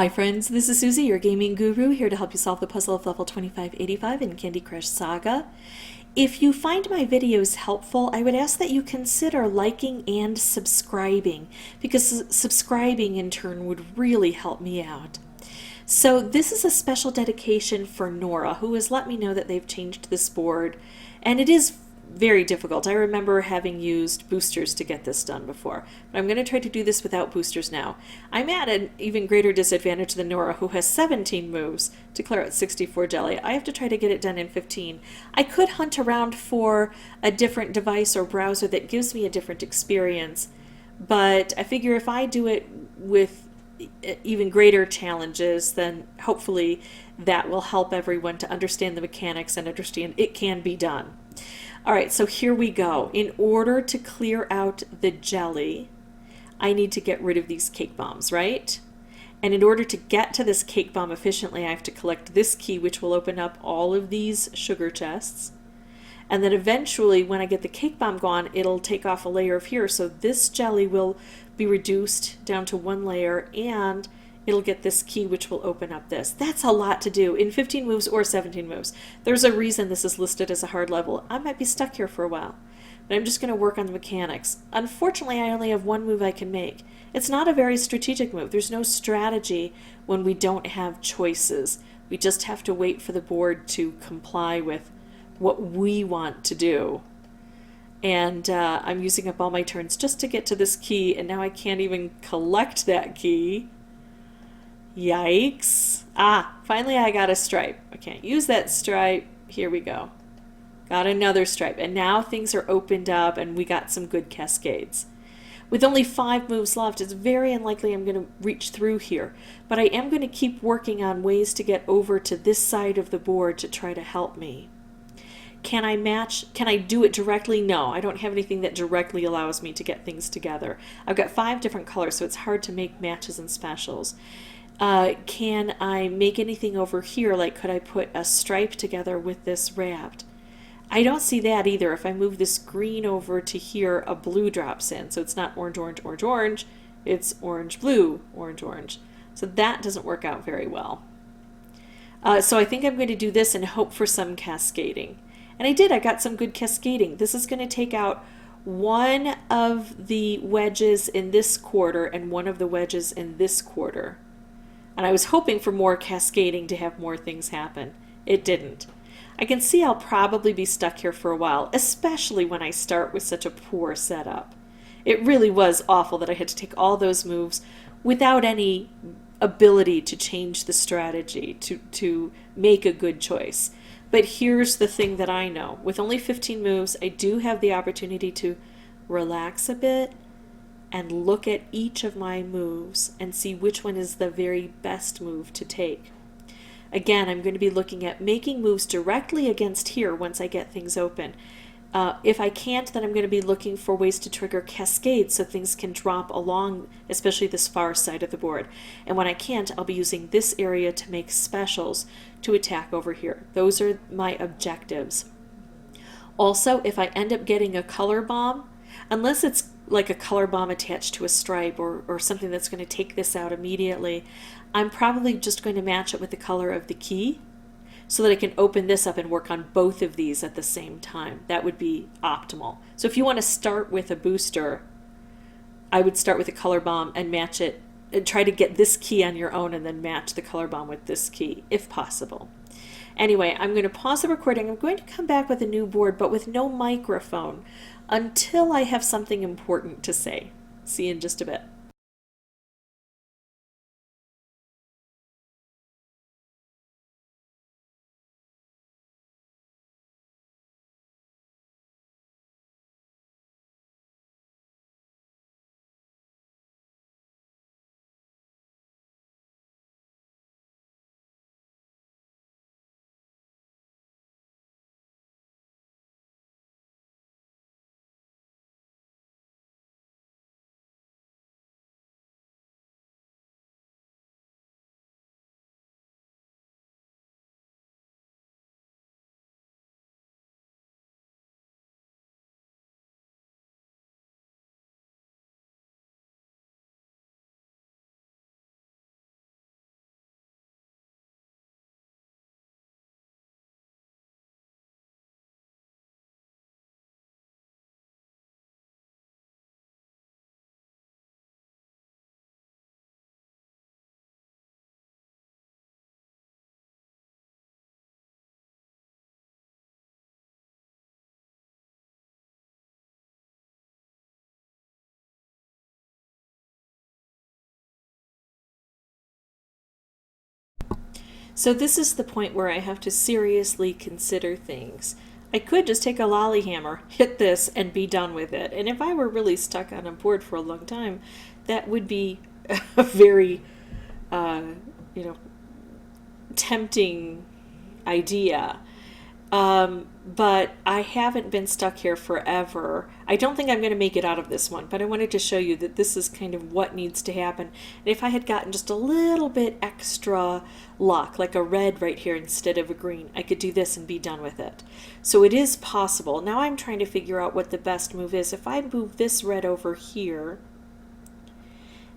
Hi friends, this is Suzy, your gaming guru, here to help you solve the puzzle of level 2585 in Candy Crush Saga. If you find my videos helpful, I would ask that you consider liking and subscribing, because subscribing in turn would really help me out. So this is a special dedication for Nora, who has let me know that they've changed this board, and it is very difficult. I remember having used boosters to get this done before, but I'm going to try to do this without boosters now. I'm at an even greater disadvantage than Nora, who has 17 moves to clear out 64 jelly. I have to try to get it done in 15. I could hunt around for a different device or browser that gives me a different experience, but I figure if I do it with even greater challenges, then hopefully that will help everyone to understand the mechanics and understand it can be done. All right, so here we go. In order to clear out the jelly, I need to get rid of these cake bombs, right? And in order to get to this cake bomb efficiently, I have to collect this key, which will open up all of these sugar chests. And then eventually, when I get the cake bomb gone, it'll take off a layer of here. So this jelly will be reduced down to one layer, and it'll get this key, which will open up this. That's a lot to do in 15 moves or 17 moves. There's a reason this is listed as a hard level. I might be stuck here for a while, but I'm just going to work on the mechanics. Unfortunately, I only have one move I can make. It's not a very strategic move. There's no strategy when we don't have choices. We just have to wait for the board to comply with what we want to do. And I'm using up all my turns just to get to this key, and now I can't even collect that key. Yikes. Ah, finally I got a stripe. I can't use that stripe. Here we go. Got another stripe, and now things are opened up and we got some good cascades. With only 5 moves left, it's very unlikely I'm going to reach through here, but I am going to keep working on ways to get over to this side of the board to try to help me. Can I do it directly? No, I don't have anything that directly allows me to get things together. I've got 5 different colors, so it's hard to make matches and specials. Can I make anything over here? Like, could I put a stripe together with this wrapped? I don't see that either. If I move this green over to here, a blue drops in. So it's not orange, orange, orange, orange. It's orange, blue, orange, orange. So that doesn't work out very well. So I think I'm going to do this and hope for some cascading. And I did. I got some good cascading. This is going to take out one of the wedges in this quarter and one of the wedges in this quarter. And I was hoping for more cascading to have more things happen. It didn't. I can see I'll probably be stuck here for a while, especially when I start with such a poor setup. It really was awful that I had to take all those moves without any ability to change the strategy, to make a good choice. But here's the thing that I know. With only 15 moves, I do have the opportunity to relax a bit and look at each of my moves and see which one is the very best move to take. Again, I'm going to be looking at making moves directly against here once I get things open. If I can't, then I'm going to be looking for ways to trigger cascades so things can drop along, especially this far side of the board. And when I can't, I'll be using this area to make specials to attack over here. Those are my objectives. Also, if I end up getting a color bomb, unless it's like a color bomb attached to a stripe or something that's going to take this out immediately, I'm probably just going to match it with the color of the key so that I can open this up and work on both of these at the same time. That would be optimal. So if you want to start with a booster, I would start with a color bomb and match it and try to get this key on your own and then match the color bomb with this key, if possible. Anyway, I'm going to pause the recording. I'm going to come back with a new board, but with no microphone, until I have something important to say. See you in just a bit. So this is the point where I have to seriously consider things. I could just take a lolly hammer, hit this, and be done with it. And if I were really stuck on a board for a long time, that would be a very, uh, you know, tempting idea. But I haven't been stuck here forever. I don't think I'm going to make it out of this one, but I wanted to show you that this is kind of what needs to happen. And if I had gotten just a little bit extra luck, like a red right here instead of a green, I could do this and be done with it. So it is possible. Now I'm trying to figure out what the best move is. If I move this red over here,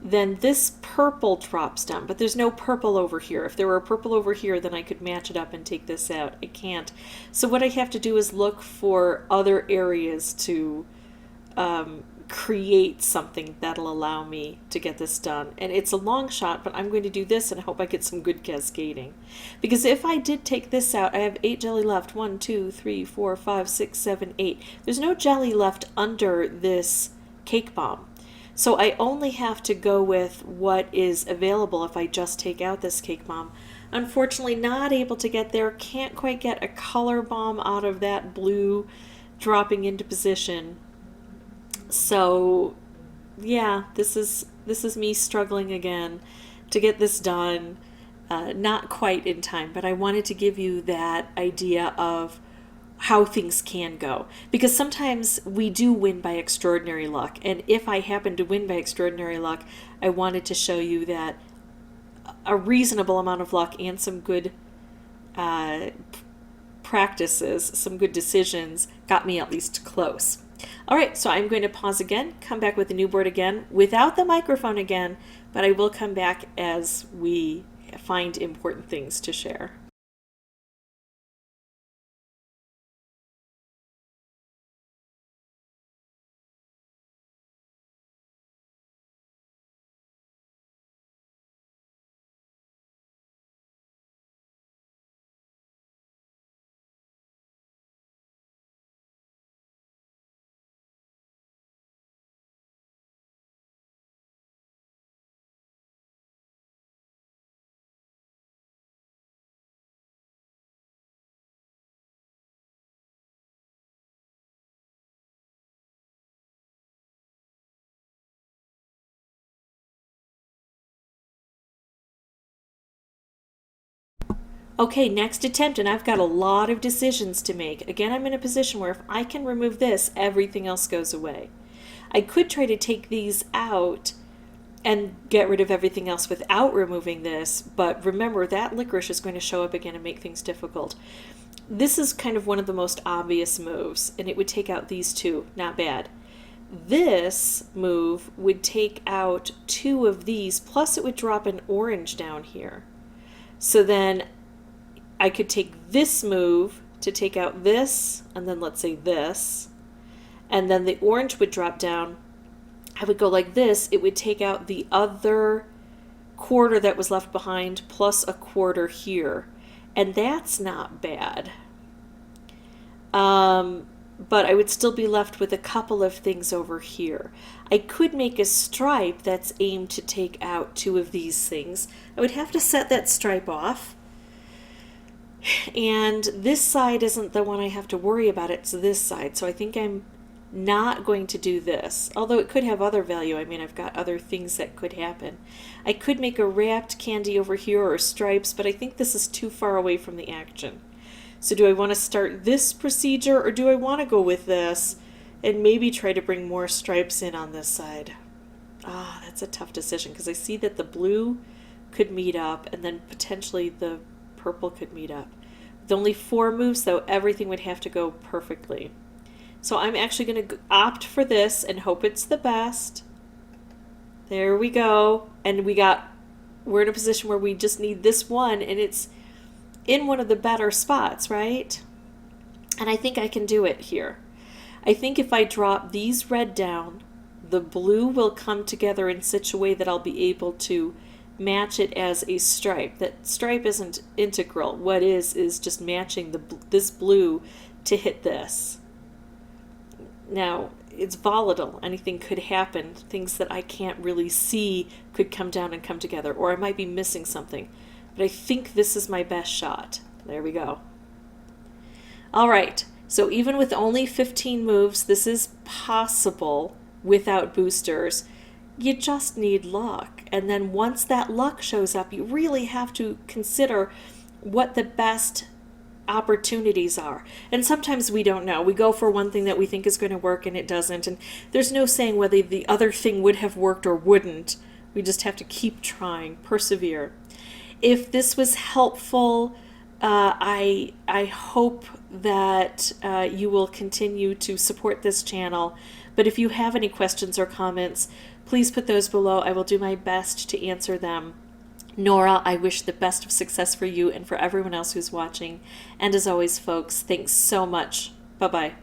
then this purple drops down, but there's no purple over here. If there were a purple over here, then I could match it up and take this out. I can't. So what I have to do is look for other areas to create something that'll allow me to get this done. And it's a long shot, but I'm going to do this and I hope I get some good cascading. Because if I did take this out, I have 8 jelly left. 1, 2, 3, 4, 5, 6, 7, 8. There's no jelly left under this cake bomb. So I only have to go with what is available if I just take out this cake bomb. Unfortunately, not able to get there. Can't quite get a color bomb out of that blue dropping into position. So yeah, this is me struggling again to get this done. Not quite in time, but I wanted to give you that idea of how things can go, because sometimes we do win by extraordinary luck, and if I happen to win by extraordinary luck, I wanted to show you that a reasonable amount of luck and some good practices, some good decisions got me at least close. All right, so I'm going to pause again, come back with the new board again without the microphone again, but I will come back as we find important things to share. Okay, next attempt, and I've got a lot of decisions to make. Again, I'm in a position where if I can remove this, everything else goes away. I could try to take these out and get rid of everything else without removing this, but remember that licorice is going to show up again and make things difficult. This is kind of one of the most obvious moves, and it would take out these two. Not bad. This move would take out 2 of these, plus it would drop an orange down here. So then I could take this move to take out this, and then let's say this, and then the orange would drop down. I would go like this. It would take out the other quarter that was left behind, plus a quarter here, and that's not bad. But I would still be left with a couple of things over here. I could make a stripe that's aimed to take out 2 of these things. I would have to set that stripe off. And this side isn't the one I have to worry about, it's this side. So I think I'm not going to do this, although it could have other value. I mean, I've got other things that could happen. I could make a wrapped candy over here or stripes, but I think this is too far away from the action. So do I want to start this procedure, or do I want to go with this and maybe try to bring more stripes in on this side? That's a tough decision, because I see that the blue could meet up and then potentially the purple could meet up. With only 4 moves, though, everything would have to go perfectly. So I'm actually going to opt for this and hope it's the best. There we go. And we're in a position where we just need this one, and it's in one of the better spots, right? And I think I can do it here. I think if I drop these red down, the blue will come together in such a way that I'll be able to match it as a stripe. That stripe isn't integral. What is just matching this blue to hit this. Now, it's volatile. Anything could happen. Things that I can't really see could come down and come together, or I might be missing something. but I think this is my best shot. There we go. All right, so even with only 15 moves, this is possible without boosters. You just need luck. And then once that luck shows up, you really have to consider what the best opportunities are. And sometimes we don't know. We go for one thing that we think is going to work and it doesn't. And there's no saying whether the other thing would have worked or wouldn't. We just have to keep trying, persevere. If this was helpful, I hope that you will continue to support this channel. But if you have any questions or comments, please put those below. I will do my best to answer them. Nora, I wish the best of success for you and for everyone else who's watching. And as always, folks, thanks so much. Bye-bye.